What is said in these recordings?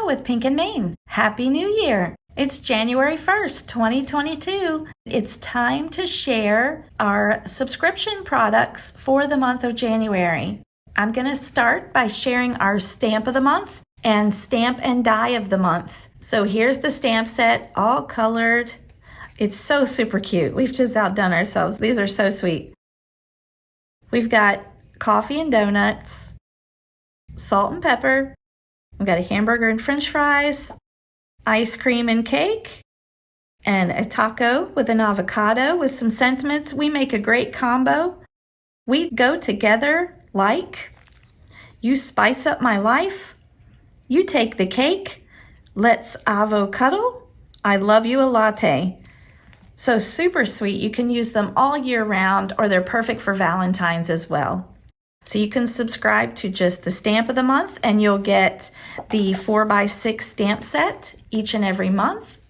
with Pink and Main. Happy New Year! It's January 1st, 2022. It's time to share our subscription products for the month of January. I'm going to start by sharing our stamp of the month and stamp and die of the month. So here's the stamp set, all colored. It's so super cute. We've just outdone ourselves. These are so sweet. We've got coffee and donuts, salt and pepper. We've got a hamburger and french fries, ice cream and cake, and a taco with an avocado with some sentiments. We make a great combo. We go together like you spice up my life. You take the cake. Let's avo cuddle. I love you a latte. So super sweet. You can use them all year round, or they're perfect for Valentine's as well. So you can subscribe to just the stamp of the month and you'll get the 4x6 stamp set each and every month.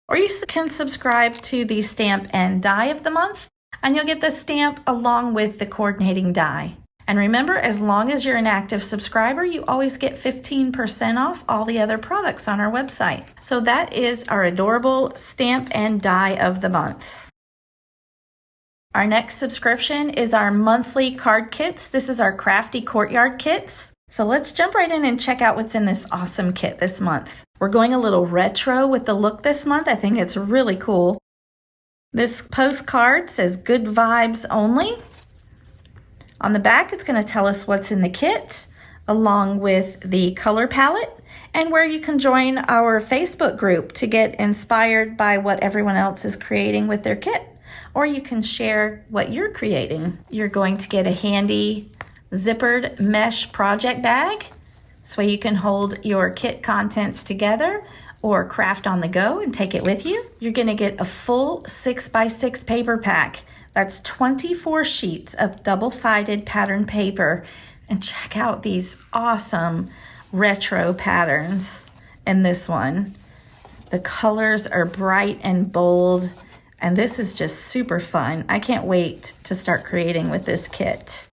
Or you can subscribe to the stamp and die of the month and you'll get the stamp along with the coordinating die. And remember, as long as you're an active subscriber, you always get 15% off all the other products on our website. So that is our adorable stamp and die of the month. Our next subscription is our monthly card kits. This is our Crafty Courtyard kits. So let's jump right in and check out what's in this awesome kit this month. We're going a little retro with the look this month. I think it's really cool. This postcard says good vibes only. On the back, it's going to tell us what's in the kit, along with the color palette, and where you can join our Facebook group to get inspired by what everyone else is creating with their kit. Or you can share what you're creating. You're going to get a handy zippered mesh project bag. This way you can hold your kit contents together or craft on the go and take it with you. You're going to get a full 6x6 paper pack. That's 24 sheets of double-sided pattern paper. And check out these awesome retro patterns in this one. The colors are bright and bold, and this is just super fun. I can't wait to start creating with this kit.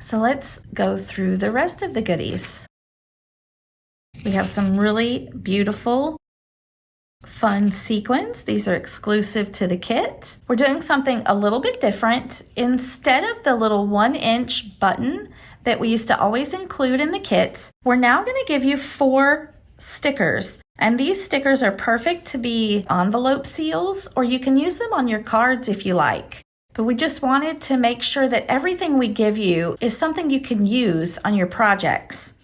So let's go through the rest of the goodies. We have some really beautiful fun sequins. These are exclusive to the kit. We're doing something a little bit different. Instead of the little 1-inch button that we used to always include in the kits, we're now going to give you 4 stickers. And these stickers are perfect to be envelope seals, or you can use them on your cards if you like. But we just wanted to make sure that everything we give you is something you can use on your projects.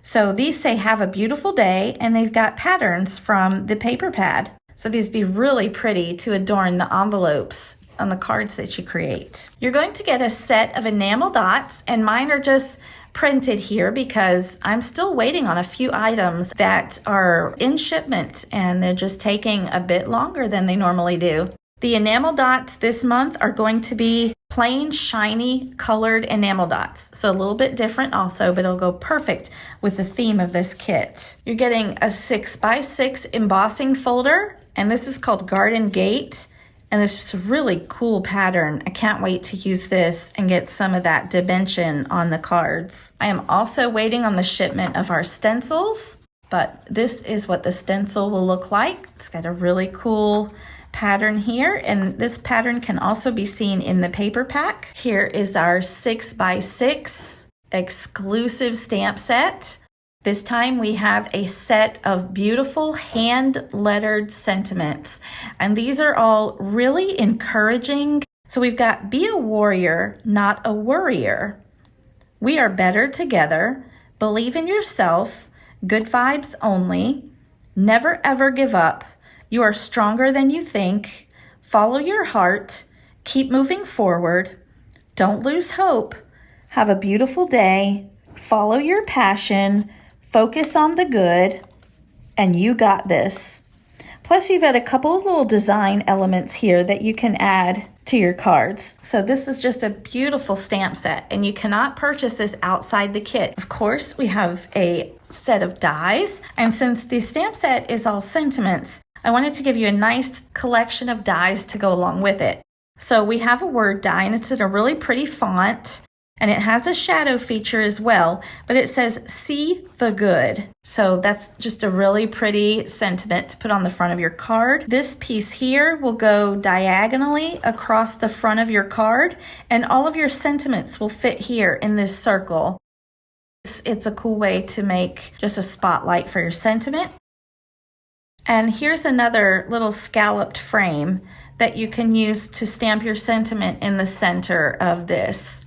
So these say have a beautiful day, and they've got patterns from the paper pad. So these be really pretty to adorn the envelopes on the cards that you create. You're going to get a set of enamel dots, and mine are just printed here because I'm still waiting on a few items that are in shipment and they're just taking a bit longer than they normally do. The enamel dots this month are going to be plain, shiny, colored enamel dots. So a little bit different also, but it'll go perfect with the theme of this kit. You're getting a 6x6 embossing folder, and this is called Garden Gate. And this is a really cool pattern. I can't wait to use this and get some of that dimension on the cards. I am also waiting on the shipment of our stencils, but this is what the stencil will look like. It's got a really cool pattern here, and this pattern can also be seen in the paper pack. Here is our 6x6 exclusive stamp set. This time we have a set of beautiful hand-lettered sentiments, and these are all really encouraging. So we've got be a warrior, not a worrier. We are better together. Believe in yourself. Good vibes only. Never ever give up. You are stronger than you think. Follow your heart. Keep moving forward. Don't lose hope. Have a beautiful day. Follow your passion. Focus on the good. And you got this. Plus, you've got a couple of little design elements here that you can add to your cards. So this is just a beautiful stamp set, and you cannot purchase this outside the kit. Of course, we have a set of dies, and since the stamp set is all sentiments, I wanted to give you a nice collection of dies to go along with it. So we have a word die, and it's in a really pretty font, And it has a shadow feature as well, but it says "See the Good." So that's just a really pretty sentiment to put on the front of your card. This piece here will go diagonally across the front of your card, and all of your sentiments will fit here in this circle. It's a cool way to make just a spotlight for your sentiment. And here's another little scalloped frame that you can use to stamp your sentiment in the center of this.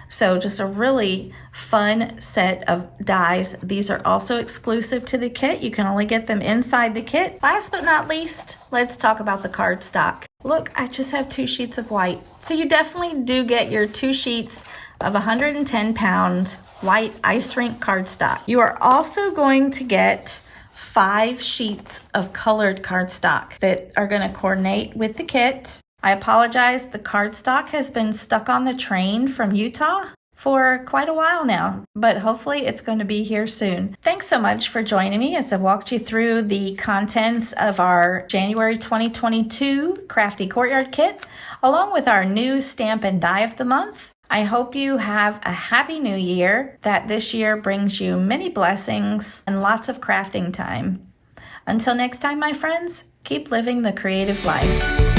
So just a really fun set of dies. These are also exclusive to the kit. You can only get them inside the kit. Last but not least, let's talk about the cardstock. Look, I just have 2 sheets of white. So you definitely do get your 2 sheets of 110-pound white ice rink cardstock. You are also going to get 5 sheets of colored cardstock that are going to coordinate with the kit. I apologize, the cardstock has been stuck on the train from Utah for quite a while now, but hopefully it's going to be here soon. Thanks so much for joining me as I walked you through the contents of our January 2022 Crafty Courtyard kit, along with our new stamp and die of the month. I hope you have a happy new year, that this year brings you many blessings and lots of crafting time. Until next time, my friends, keep living the creative life.